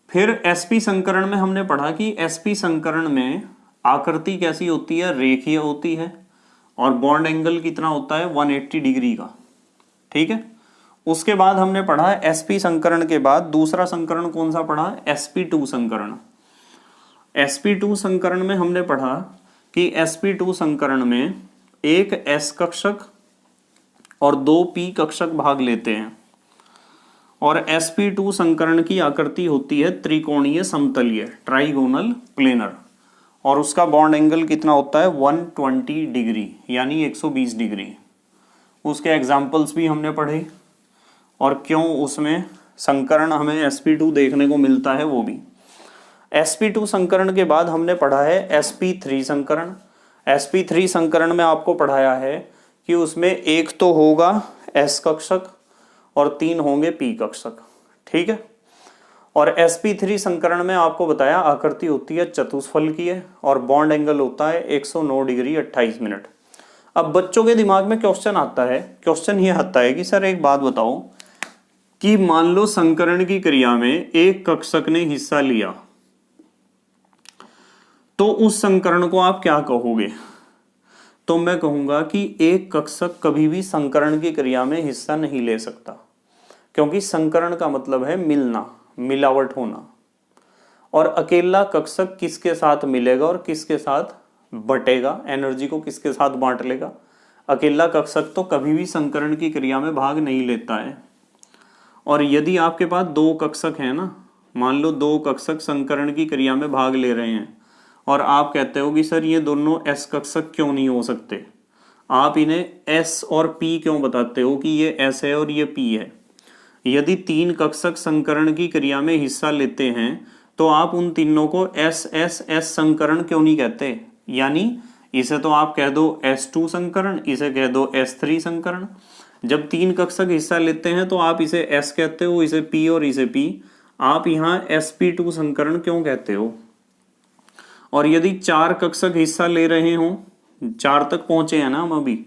फिर sp संकरण में हमने पढ़ा कि sp संकरण में आकृति कैसी होती है? रेखीय होती है, और बॉन्ड एंगल कितना होता है? 180 डिग्री का। ठीक है, उसके बाद हमने पढ़ा sp संकरण के बाद दूसरा संकरण कौन सा पढ़ा? sp2 संकरण। sp2 संकरण में हमने पढ़ा कि sp2 संकरण में एक s कक्षक और 2 p कक्षक भाग लेते हैं, और sp2 संकरण की आकृति होती है त्रिकोणीय समतलीय, ट्राइगोनल प्लेनर, और उसका बॉन्ड एंगल कितना होता है? 120 डिग्री यानी 120 डिग्री। उसके एग्जाम्पल्स भी हमने पढ़े, और क्यों उसमें संकरण हमें sp2 देखने को मिलता है वो भी। sp2 संकरण के बाद हमने पढ़ा है sp3 संकरण। sp3 संकरण में आपको पढ़ाया है कि उसमें एक तो होगा s कक्षक और 3 होंगे p कक्षक। ठीक है, और sp3 संकरण में आपको बताया आकृति होती है चतुष्फलकीय, और बॉन्ड एंगल होता है 109 डिग्री 28 मिनट। अब बच्चों के दिमाग में क्वेश्चन आता है, क्वेश्चन ये आता है कि सर एक बात बताओ कि मान लो संकरण की क्रिया में एक कक्षक ने हिस्सा लिया, तो उस संकरण को आप क्या कहोगे? तो मैं कहूंगा कि एक कक्षक कभी भी संकरण की क्रिया में हिस्सा नहीं ले सकता, क्योंकि संकरण का मतलब है मिलना, मिलावट होना, और अकेला कक्षक किसके साथ मिलेगा और किसके साथ बटेगा, एनर्जी को किसके साथ बांट लेगा? अकेला कक्षक तो कभी भी संकरण की क्रिया में भाग नहीं लेता है। और यदि आपके पास दो कक्षक हैं ना, मान लो दो कक्षक संकरण की क्रिया में भाग ले रहे हैं और आप कहते हो कि सर ये दोनों एस कक्षक क्यों नहीं हो सकते, आप इन्हें एस और पी क्यों बताते हो कि ये एस है और ये पी है। यदि तीन कक्षक संकरण की क्रिया में हिस्सा लेते हैं तो आप उन तीनों को एस एस एस संकरण क्यों नहीं कहते। यानी इसे तो आप कह दो S2 संकरण, इसे कह दो S3 संकरण। जब तीन कक्षक हिस्सा लेते हैं तो आप इसे S कहते हो, इसे P और इसे P, आप यहाँ sp2 संकरण क्यों कहते हो। और यदि चार कक्षक हिस्सा ले रहे हो, चार तक पहुंचे हैं ना हम अभी,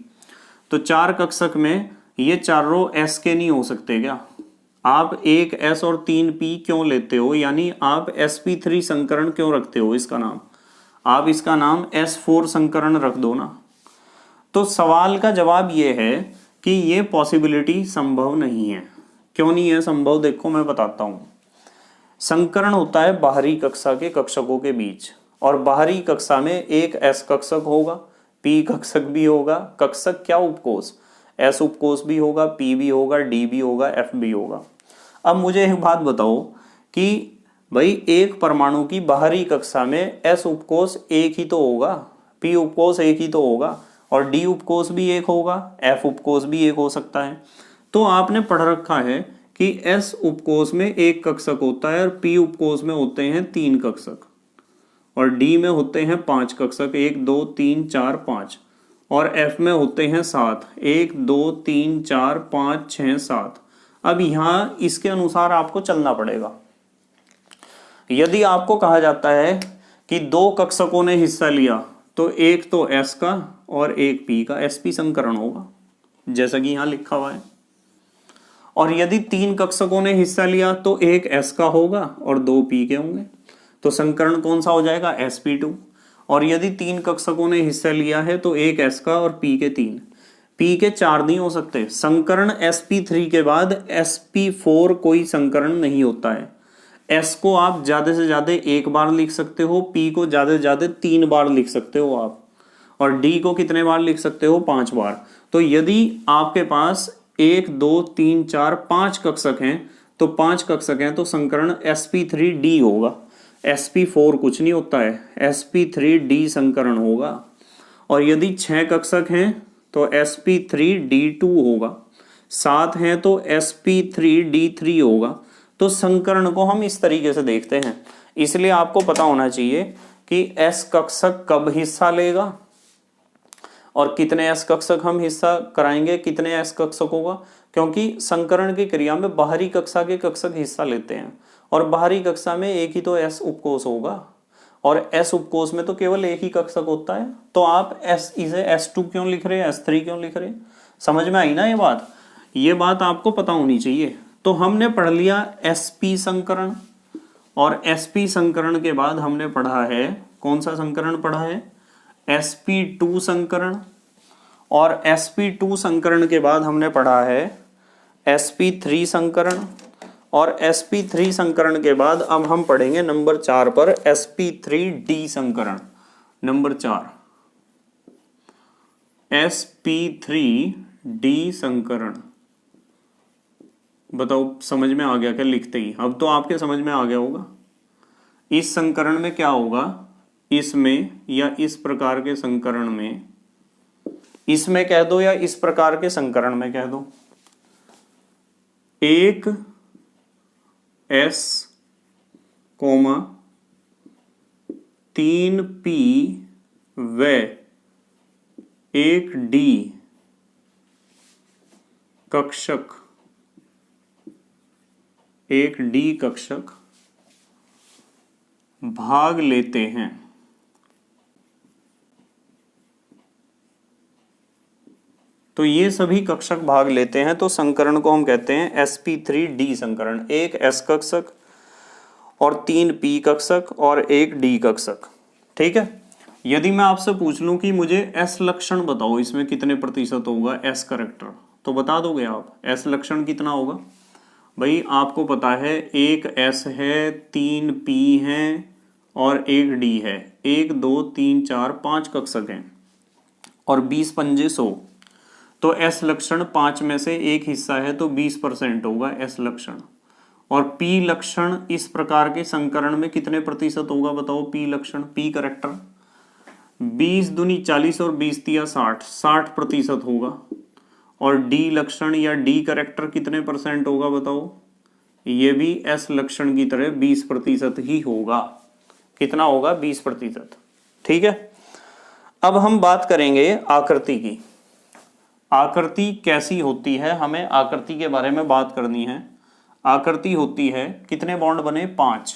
तो चार कक्षक में ये चारों S के नहीं हो सकते क्या। आप एक S और तीन P क्यों लेते हो, यानी आप sp3 संकरण क्यों रखते हो इसका नाम, आप इसका नाम S4 संकरण रख दो ना। तो सवाल का जवाब ये है कि ये पॉसिबिलिटी संभव नहीं है। क्यों नहीं है संभव, देखो मैं बताता हूं। संकरण होता है बाहरी कक्षा के कक्षकों के बीच, और बाहरी कक्षा में एक S कक्षक होगा, P कक्षक भी होगा, कक्षक क्या उपकोष, S उपकोष भी होगा, P भी होगा, D भी होगा, F भी होगा। अब मुझे एक बात बताओ कि भाई एक परमाणु की बाहरी कक्षा में S उपकोष एक ही तो होगा, P उपकोष एक ही तो होगा, और D उपकोष भी एक होगा, F उपकोष भी एक हो सकता है। तो आपने पढ़ रखा है कि S उपकोष में एक कक्षक होता है और P उपकोष में होते हैं तीन कक्षक, और D में होते हैं पांच कक्षक, 1 2 3 4 5, और F में होते हैं 7, 1 2 3 4 5 6 7। अब यहाँ इसके अनुसार आपको चलना पड़ेगा। यदि आपको कहा जाता है कि दो कक्षकों ने हिस्सा लिया तो एक तो S का और एक P का, sp संकरण होगा जैसा कि यहां लिखा हुआ है। और यदि तीन कक्षकों ने हिस्सा लिया तो एक S का होगा और दो P के होंगे, तो संकरण कौन सा हो जाएगा, sp2। और यदि तीन कक्षकों ने हिस्सा लिया है तो एक S का और P के तीन, P के चार नहीं हो सकते। संकरण sp3 के बाद sp4 कोई संकरण नहीं होता है। S को आप ज्यादा से ज्यादा एक बार लिख सकते हो, P को ज्यादा से ज्यादा 3 बार लिख सकते हो आप, और D को कितने बार लिख सकते हो, 5 बार। तो यदि आपके पास 1 2 3 4 5 कक्षक हैं तो 5 कक्षक हैं तो संकरण sp3D होगा, sp4 कुछ नहीं होता है, sp3D संकरण होगा। और यदि 6 कक्षक हैं तो sp3D2 होगा, 7 हैं तो sp3D3 होगा। तो संकरण को हम इस तरीके से देखते हैं। इसलिए आपको पता होना चाहिए कि S कक्षक कब हिस्सा लेगा और कितने S कक्षक हम हिस्सा कराएंगे, कितने S कक्षकों का, क्योंकि संकरण की क्रिया में बाहरी कक्षा के कक्षक हिस्सा लेते हैं और बाहरी कक्षा में एक ही तो S उपकोष होगा, और S उपकोष में तो केवल एक ही कक्षक होता है। तो आप इसे S2 क्यों लिख रहे हैं, S3 क्यों लिख रहे हैं, समझ में आई ना ये बात आपको पता होनी चाहिए। तो हमने पढ़ लिया sp संकरण, और sp संकरण के बाद हमने पढ़ा है, कौन सा संकरण पढ़ा है, sp2 संकरण, और sp2 संकरण के बाद हमने पढ़ा है sp3 संकरण, और sp3 संकरण के बाद अब हम पढ़ेंगे नंबर 4 पर sp3d संकरण। नंबर 4 sp3d संकरण। बताओ समझ में आ गया क्या लिखते ही, अब तो आपके समझ में आ गया होगा। इस संकरण में क्या होगा, इसमें या इस प्रकार के संकरण में, इसमें कह दो या इस प्रकार के संकरण में कह दो, एक S, 3 P व एक D कक्षक, एक D कक्षक भाग लेते हैं। तो ये सभी कक्षक भाग लेते हैं तो संकरण को हम कहते हैं sp3d संकरण। एक S कक्षक और 3 P कक्षक और एक D कक्षक, ठीक है। यदि मैं आपसे पूछ लूं कि मुझे S लक्षण बताओ, इसमें कितने प्रतिशत होगा S कैरेक्टर, तो बता दोगे आप S लक्षण कितना होगा। भाई आपको पता है एक S है, 3 P हैं और एक D है, 1 2 3 4 5 कक्षक हैं और 20 पंजे 100, तो S लक्षण 5 में से एक हिस्सा है तो 20% होगा S लक्षण। और P लक्षण इस प्रकार के संकरण में कितने प्रतिशत होगा बताओ? P लक्षण, P करेक्टर 20 दूनी 40 और 20 तिया 60% होगा। और D लक्षण या D करेक्टर कितने परसेंट होगा बताओ? ये भी S लक्षण की तरह 20% ही होगा। कितना होगा? 20%। ठीक है, अब हम बात करेंगे आकृति की। आकृति कैसी होती है, हमें आकृति के बारे में बात करनी है। आकृति होती है, कितने बॉन्ड बने? 5।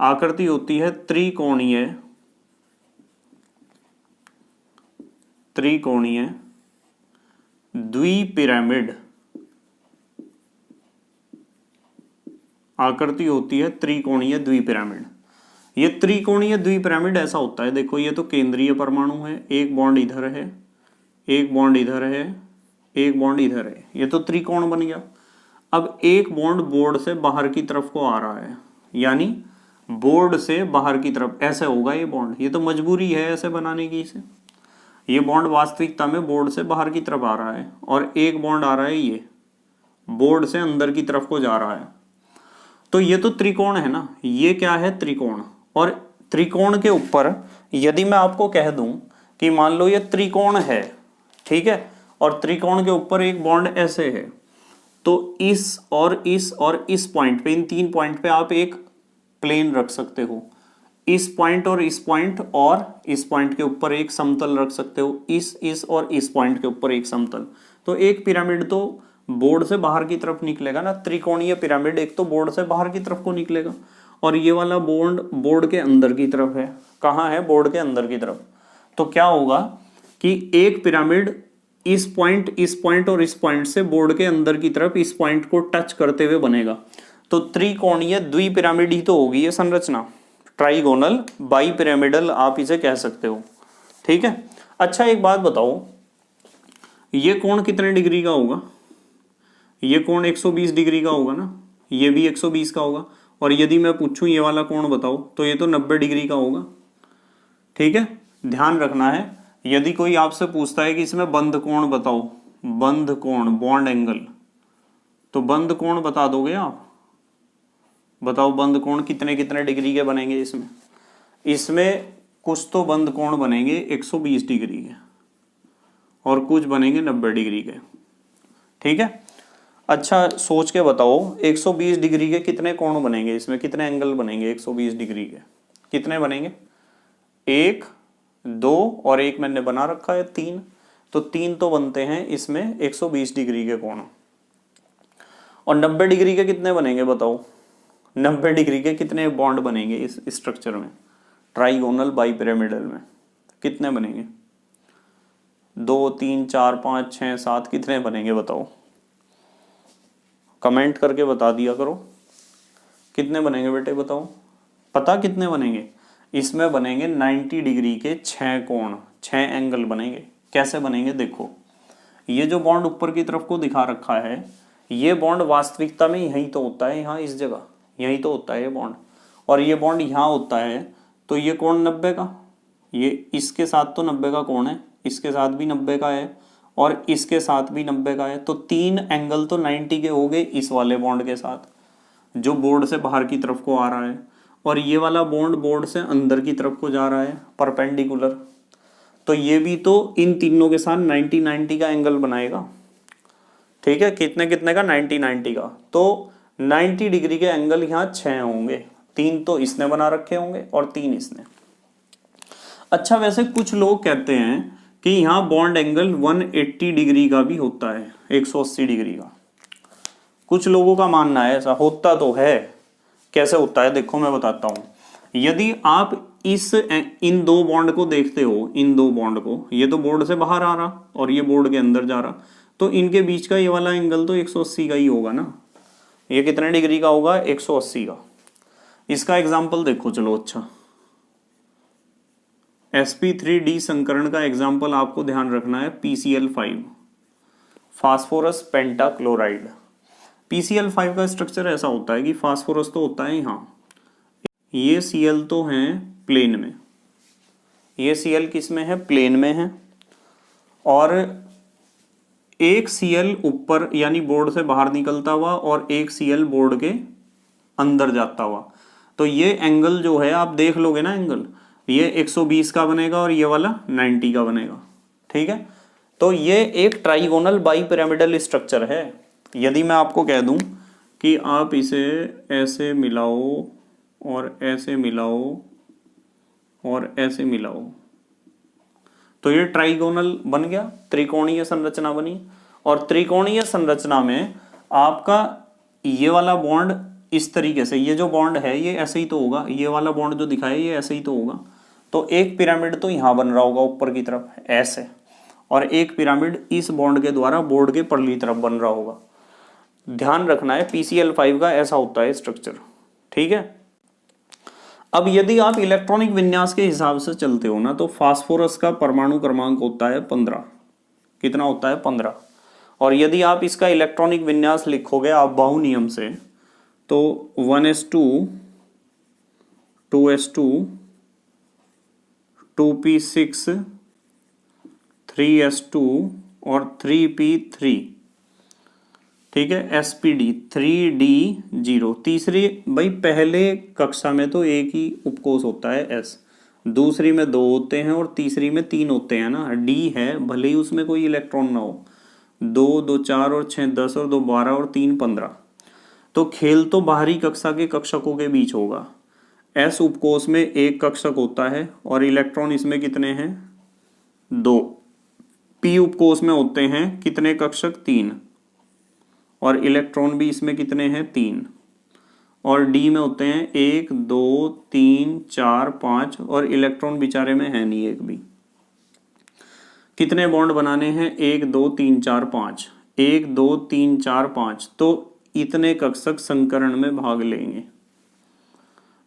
आकृति होती है त्रिकोणीय, त्रिकोणीय द्विपिरामिड। आकृति होती है त्रिकोणीय द्विपिरामिड। ये त्रिकोणीय द्विपिरामिड ऐसा होता है, देखो ये तो केंद्रीय परमाणु है, एक बॉन्ड इधर है, एक बॉन्ड इधर है, एक बॉन्ड इधर है, ये तो त्रिकोण बन गया। अब एक बॉन्ड बोर्ड से बाहर की तरफ को आ रहा है, यानी बोर्ड से बाहर की तरफ ऐसे होगा ये बॉन्ड। ये तो मजबूरी है ऐसे बनाने की इसे। ये बॉन्ड वास्तविकता में बोर्ड से बाहर की तरफ आ रहा है, और एक बॉन्ड आ रहा है ये बोर्ड से अंदर की तरफ को जा रहा है। तो ये तो त्रिकोण है ना, ये क्या है? त्रिकोण। और त्रिकोण के ऊपर यदि मैं आपको कह दूं कि मान लो ये त्रिकोण है, ठीक है, और त्रिकोण के ऊपर एक बॉन्ड ऐसे है, तो इस और इस और इस पॉइंट पे, इन 3 पॉइंट पे आप एक प्लेन रख सकते हो। इस पॉइंट और इस पॉइंट के ऊपर एक समतल रख सकते हो, इस और इस पॉइंट के ऊपर एक समतल। तो एक पिरामिड तो बोर्ड से बाहर की तरफ निकलेगा ना, त्रिकोणीय पिरामिड एक तो बोर्ड से बाहर की तरफ को निकलेगा, और ये वाला बॉन्ड बोर्ड के अंदर की तरफ है। कहाँ है? बोर्ड के अंदर की तरफ। तो क्या होगा कि एक पिरामिड इस पॉइंट और इस पॉइंट से बोर्ड के अंदर की तरफ इस पॉइंट को टच करते हुए बनेगा। तो त्रिकोणीय द्विपिरामिड ही तो होगी ये संरचना, ट्राइगोनल बाइपिरामिडल आप इसे कह सकते हो। ठीक है, अच्छा एक बात बताओ, ये कोण कितने डिग्री का होगा? ये कोण 120 डिग्री का होगा ना, ये भी 120 का होगा। और यदि मैं पूछूं ये वाला कोण बताओ, तो ये तो 90 डिग्री का होगा। ठीक है, ध्यान रखना है, यदि कोई आपसे पूछता है कि इसमें बंध कोण बताओ, बंध कोण, बॉन्ड एंगल, तो बंध कोण बता दोगे आप? बताओ बंध कोण कितने कितने डिग्री के बनेंगे इसमें? इसमें कुछ तो बंध कोण बनेंगे 120 डिग्री के, और कुछ बनेंगे 90 डिग्री के। ठीक है, अच्छा सोच के बताओ 120 डिग्री के कितने कोण बनेंगे इसमें? कितने एंगल बनेंगे 120 डिग्री के? कितने बनेंगे? 1, 2 और एक मैंने बना रखा है 3, तो 3 तो बनते हैं इसमें 120 डिग्री के कोण। और 90 डिग्री के कितने बनेंगे बताओ? 90 डिग्री के कितने बॉन्ड बनेंगे इस स्ट्रक्चर में, ट्राइगोनल बाइपिरामिडल में? कितने बनेंगे? 2, 3, 4, 5, 6, 7 कितने बनेंगे बताओ? कमेंट करके बता दिया करो, कितने बनेंगे बेटे बताओ? पता कितने बनेंगे? इसमें बनेंगे 90 डिग्री के 6 कोण, 6 एंगल बनेंगे। कैसे बनेंगे देखो, ये जो बॉन्ड ऊपर की तरफ को दिखा रखा है, ये बॉन्ड वास्तविकता में यहीं तो होता है, यहाँ इस जगह यहीं तो होता है ये बॉन्ड, और ये बॉन्ड यहाँ होता है, तो ये कोण 90 का, ये इसके साथ तो 90 का कोण है, इसके साथ भी 90 का है, और इसके साथ भी 90 का है। तो 3 एंगल तो 90 के हो गए इस वाले बॉन्ड के साथ जो बोर्ड से बाहर की तरफ को आ रहा है, और ये वाला बॉन्ड बोर्ड से अंदर की तरफ को जा रहा है परपेंडिकुलर, तो ये भी तो इन तीनों के साथ 90-90 का एंगल बनाएगा। ठीक है, कितने कितने का? 90-90 का। तो 90 डिग्री के एंगल यहाँ 6 होंगे, 3 तो इसने बना रखे होंगे और 3 इसने। अच्छा वैसे कुछ लोग कहते हैं कि यहाँ बॉन्ड एंगल 180 डिग्री का भी होता है, 180 डिग्री का। कुछ लोगों का मानना है ऐसा होता तो है। कैसे होता है देखो मैं बताता हूँ। यदि आप इन 2 बॉन्ड को देखते हो, इन 2 बॉन्ड को, ये तो बोर्ड से बाहर आ रहा और ये बोर्ड के अंदर जा रहा, तो इनके बीच का ये वाला एंगल तो 180 का ही होगा ना। ये कितने डिग्री का होगा? 180 का। इसका एग्जाम्पल देखो चलो। अच्छा sp3d संकरण का एग्जाम्पल आपको ध्यान रखना है, PCl5, फास्फोरस पेंटाक्लोराइड। PCl5 का स्ट्रक्चर ऐसा होता है कि फास्फोरस तो होता है यहाँ, ये Cl तो है प्लेन में, ये Cl किस में है? प्लेन में है, और एक Cl ऊपर यानी बोर्ड से बाहर निकलता हुआ और एक Cl बोर्ड के अंदर जाता हुआ। तो ये एंगल जो है आप देख लोगे ना, एंगल ये 120 का बनेगा और ये वाला 90 का बनेगा। ठीक है, तो ये एक ट्राइगोनल बाई पिरामिडल स्ट्रक्चर है। यदि मैं आपको कह दूं कि आप इसे ऐसे मिलाओ और ऐसे मिलाओ और ऐसे मिलाओ, तो ये ट्राइगोनल बन गया, त्रिकोणीय संरचना बनी। और त्रिकोणीय संरचना में आपका ये वाला बॉन्ड इस तरीके से, ये जो बॉन्ड है ये ऐसे ही तो होगा, ये वाला बॉन्ड जो दिखाया ये ऐसे ही तो होगा। तो एक पिरामिड तो यहाँ बन रहा होगा ऊपर की तरफ ऐसे, और एक पिरामिड इस बॉन्ड के द्वारा बोर्ड के परली तरफ बन रहा होगा। ध्यान रखना है PCl5 का ऐसा होता है स्ट्रक्चर। ठीक है, अब यदि आप इलेक्ट्रॉनिक विन्यास के हिसाब से चलते हो ना, तो फास्फोरस का परमाणु क्रमांक होता है 15। कितना होता है? 15। और यदि आप इसका इलेक्ट्रॉनिक विन्यास लिखोगे आप बाहु नियम से, तो 1s2 2s2 2p6 3s2 और 3p3। ठीक है, sp3 3d0। तीसरी भाई पहले कक्षा में तो एक ही उपकोष होता है s, दूसरी में 2 होते हैं और तीसरी में 3 होते हैं ना। d है भले ही उसमें कोई इलेक्ट्रॉन ना हो, 2 2 4 और 6 10 और 2 12 और 3 15। तो खेल तो बाहरी कक्षा के कक्षकों के बीच होगा। s उपकोष में एक कक्षक होता है और इलेक्ट्रॉन इसमें कितने हैं? 2। p उपकोष में होते हैं कितने कक्षक? 3। और इलेक्ट्रॉन भी इसमें कितने हैं? 3। और d में होते हैं 1 2 3 4 5 और इलेक्ट्रॉन बेचारे में है नहीं एक भी। कितने बॉन्ड बनाने हैं? 1 2 3 4 5, 1 2 3 4 5। तो इतने कक्षक संकरण में भाग लेंगे,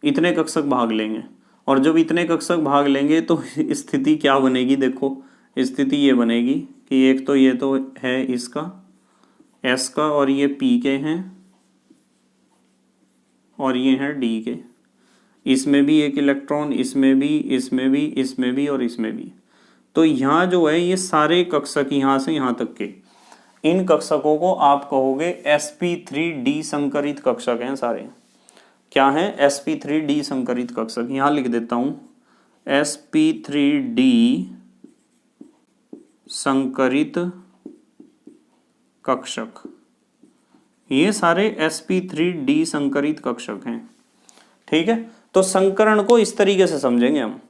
इतने कक्षक भाग लेंगे। और जब इतने कक्षक भाग लेंगे तो स्थिति क्या बनेगी? देखो स्थिति ये बनेगी कि एक तो ये तो है इसका S का और ये P के हैं और ये हैं D के। इसमें भी एक इलेक्ट्रॉन, इसमें भी, इसमें भी, इसमें भी और इसमें भी। तो यहाँ जो है ये सारे कक्षक यहाँ से यहाँ तक के, इन कक्षकों को आप कहोगे sp3d संकरित कक्षक हैं सारे। क्या हैं? sp3d संकरित कक्षक। यहाँ लिख देता हूँ sp3d संकरित कक्षक। ये सारे sp3d संकरित कक्षक हैं। ठीक है, तो संकरण को इस तरीके से समझेंगे हम।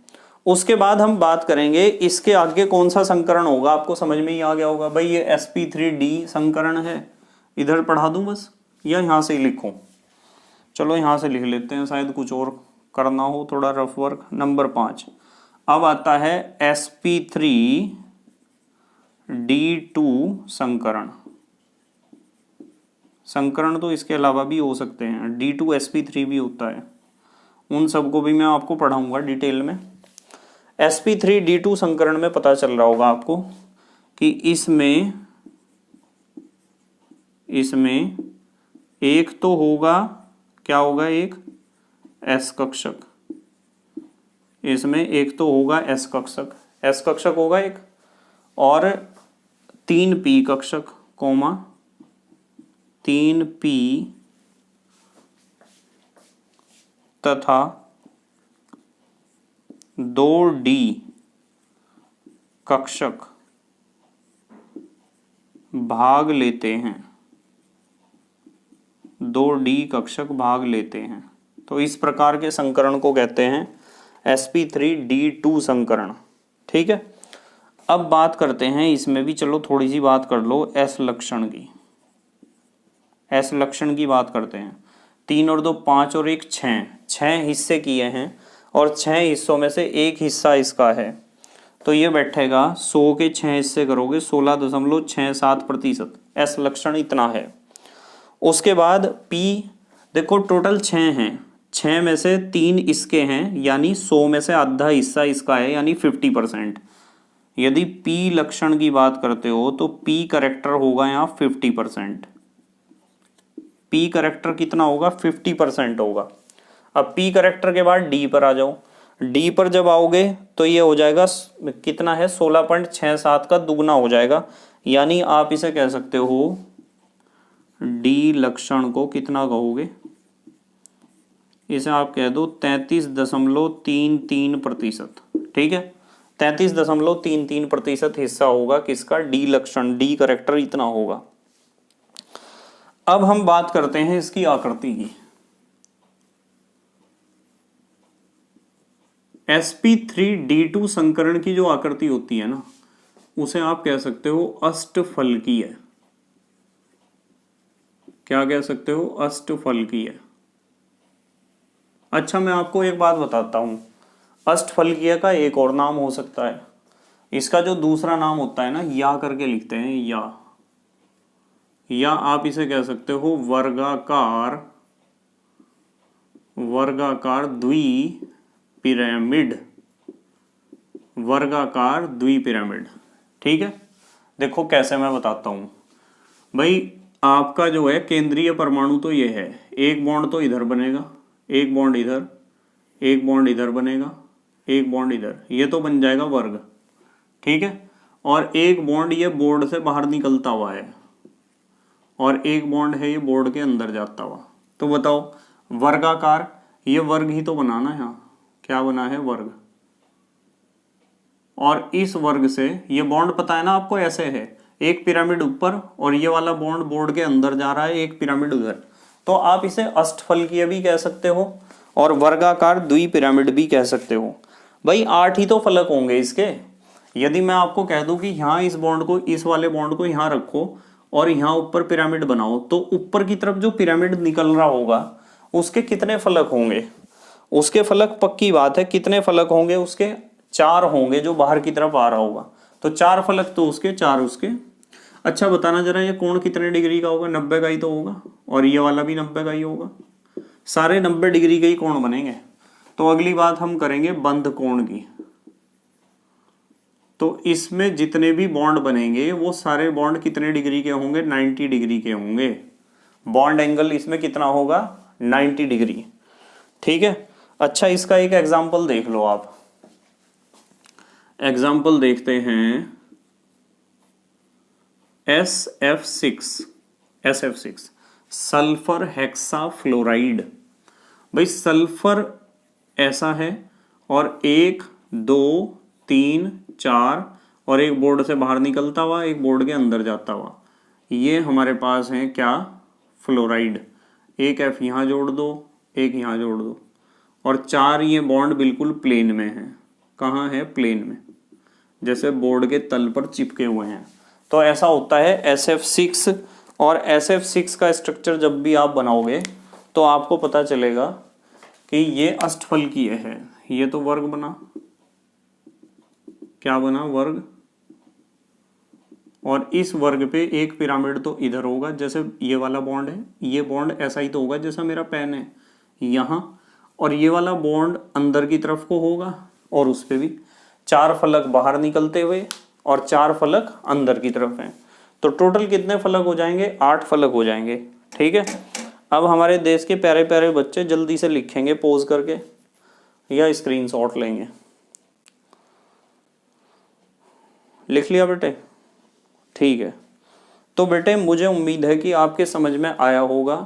उसके बाद हम बात करेंगे इसके आगे कौन सा संकरण होगा। आपको समझ में ही आ गया होगा भाई ये sp3d संकरण है। इधर पढ़ा दूं बस या यहां से ही लिखूं? चलो यहां से लिख लेते हैं, शायद कुछ और करना हो, थोड़ा रफ वर्क। नंबर 5 अब आता है sp3d2 संकरण। संकरण तो इसके अलावा भी हो सकते हैं, d2sp3 भी होता है, उन सबको भी मैं आपको पढ़ाऊंगा डिटेल में। sp3d2 संकरण में पता चल रहा होगा आपको कि इसमें एक तो होगा, क्या होगा? एक s कक्षक। इसमें एक तो होगा s कक्षक, s कक्षक होगा एक, और 3p कक्षक कोमा 3p तथा 2d कक्षक भाग लेते हैं, 2d कक्षक भाग लेते हैं। तो इस प्रकार के संकरण को कहते हैं sp3d2 संकरण। ठीक है, अब बात करते हैं इसमें भी, चलो थोड़ी सी बात कर लो s लक्षण की। s लक्षण की बात करते हैं। 3 और 2 5 और 1 6 हिस्से किए हैं और 6 हिस्सों में से एक हिस्सा इसका है, तो ये बैठेगा 100 के 6 हिस्से करोगे 16.67%। s लक्षण इतना है। उसके बाद p देखो टोटल 6 हैं, 6 में से 3 इसके हैं यानी 100 में से आधा हिस्सा इसका है यानी 50%। यदि p लक्षण की बात करते हो तो p करेक्टर होगा यहाँ 50%। p करेक्टर कितना होगा? 50% होगा। अब p करेक्टर के बाद d पर आ जाओ। d पर जब आओगे तो ये हो जाएगा कितना है? 16.67 का दुगना हो जाएगा यानी आप इसे कह सकते हो डी लक्षण को कितना कहोगे, इसे आप कह दो 33.33%। ठीक है, 33.33% हिस्सा होगा किसका, डी लक्षण, डी करेक्टर इतना होगा। अब हम बात करते हैं इसकी आकृति की। sp3d2 संकरण की जो आकृति होती है ना, उसे आप कह सकते हो अष्टफलकीय। क्या कह सकते हो, अष्टफलकीय। अच्छा, मैं आपको एक बात बताता हूं, अष्टफलकीय का एक और नाम हो सकता है, इसका जो दूसरा नाम होता है ना, या करके लिखते हैं, या आप इसे कह सकते हो वर्गाकार द्विपिरामिड, वर्गाकार द्विपिरामिड। ठीक है, देखो कैसे मैं बताता हूं भाई। आपका जो है केंद्रीय परमाणु तो ये है, एक बॉन्ड तो इधर बनेगा, एक बॉन्ड इधर, एक बॉन्ड इधर बनेगा, एक बॉन्ड इधर, ये तो बन जाएगा वर्ग। ठीक है, और एक बॉन्ड ये बोर्ड से बाहर निकलता हुआ है, और एक बॉन्ड है ये बोर्ड के अंदर जाता हुआ। तो बताओ, वर्गाकार, ये वर्ग ही तो बना ना, यहाँ क्या बना है, वर्ग। और इस वर्ग से ये बॉन्ड पता है ना आपको, ऐसे है, एक पिरामिड ऊपर और ये वाला बॉन्ड बोर्ड के अंदर जा रहा है, एक पिरामिड उधर। तो आप इसे अष्टफलकीय भी कह सकते हो और वर्गाकार द्विपिरामिड भी कह सकते हो। भाई 8 ही तो फलक होंगे इसके। यदि मैं आपको कह दूं कि यहाँ इस बॉन्ड को, इस वाले बॉन्ड को यहाँ रखो और यहाँ ऊपर पिरामिड बनाओ, तो ऊपर की तरफ जो पिरामिड निकल रहा होगा उसके कितने फलक होंगे, उसके फलक, पक्की बात है, कितने फलक होंगे उसके, 4 होंगे जो बाहर की तरफ आ रहा होगा। तो 4 फलक तो उसके, 4 उसके। अच्छा बताना जरा, ये कोण कितने डिग्री का होगा, 90 का ही तो होगा, और ये वाला भी 90 का ही होगा, सारे 90 डिग्री के ही कोण बनेंगे। तो अगली बात हम करेंगे बंध कोण की। तो इसमें जितने भी बॉन्ड बनेंगे वो सारे बॉन्ड कितने डिग्री के होंगे, 90 डिग्री के होंगे। बॉन्ड एंगल इसमें कितना होगा, 90 डिग्री। ठीक है, अच्छा इसका एक एग्जाम्पल देख लो आप। एग्जाम्पल देखते हैं SF6 सल्फर हेक्साफ्लोराइड। भाई सल्फर ऐसा है, और 1 2 3 4 और एक बोर्ड से बाहर निकलता हुआ, एक बोर्ड के अंदर जाता हुआ, ये हमारे पास है क्या, फ्लोराइड। एक F यहाँ जोड़ दो, एक यहाँ जोड़ दो, और 4 ये बॉन्ड बिल्कुल प्लेन में है। कहाँ है, प्लेन में, जैसे बोर्ड के तल पर चिपके हुए हैं। तो ऐसा होता है SF6। और SF6 का स्ट्रक्चर जब भी आप बनाओगे तो आपको पता चलेगा कि ये अष्टफलकीय है। ये तो वर्ग बना, क्या बना, वर्ग। और इस वर्ग पे एक पिरामिड तो इधर होगा, जैसे ये वाला बॉन्ड है, ये बॉन्ड ऐसा ही तो होगा जैसा मेरा पेन है यहाँ, और ये वाला बॉन्ड अंदर की तरफ को होगा, और उस पे भी 4 फलक बाहर निकलते हुए और 4 फलक अंदर की तरफ हैं। तो टोटल कितने फलक हो जाएंगे, 8 फलक हो जाएंगे। ठीक है, अब हमारे देश के प्यारे प्यारे बच्चे जल्दी से लिखेंगे पोज करके या स्क्रीनशॉट लेंगे। लिख लिया बेटे, ठीक है। तो बेटे मुझे उम्मीद है कि आपके समझ में आया होगा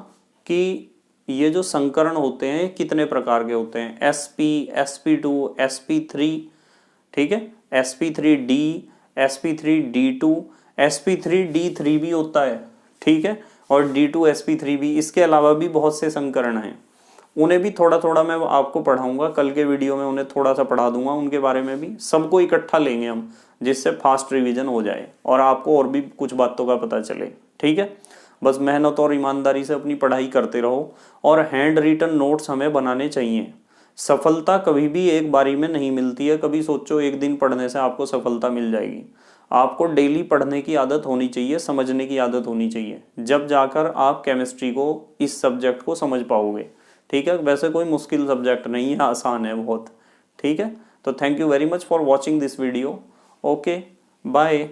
कि ये जो संकरण होते हैं कितने प्रकार के होते हैं, sp, sp2, sp3, ठीक है, sp3d, sp3d2, sp3d3 भी होता है, ठीक है, और d2 sp3 भी। इसके अलावा भी बहुत से संकरण हैं, उन्हें भी थोड़ा थोड़ा मैं आपको पढ़ाऊंगा, कल के वीडियो में उन्हें थोड़ा सा पढ़ा दूंगा, उनके बारे में भी। सबको इकट्ठा लेंगे हम, जिससे फास्ट रिवीजन हो जाए और आपको और भी कुछ बातों का पता चले। ठीक है, बस मेहनत और ईमानदारी से अपनी पढ़ाई करते रहो, और हैंड रिटन नोट्स हमें बनाने चाहिए। सफलता कभी भी एक बारी में नहीं मिलती है, कभी सोचो एक दिन पढ़ने से आपको सफलता मिल जाएगी। आपको डेली पढ़ने की आदत होनी चाहिए, समझने की आदत होनी चाहिए, जब जाकर आप केमिस्ट्री को, इस सब्जेक्ट को समझ पाओगे। ठीक है, वैसे कोई मुश्किल सब्जेक्ट नहीं है, आसान है बहुत। ठीक है, तो thank you very much for watching this video. Okay, bye.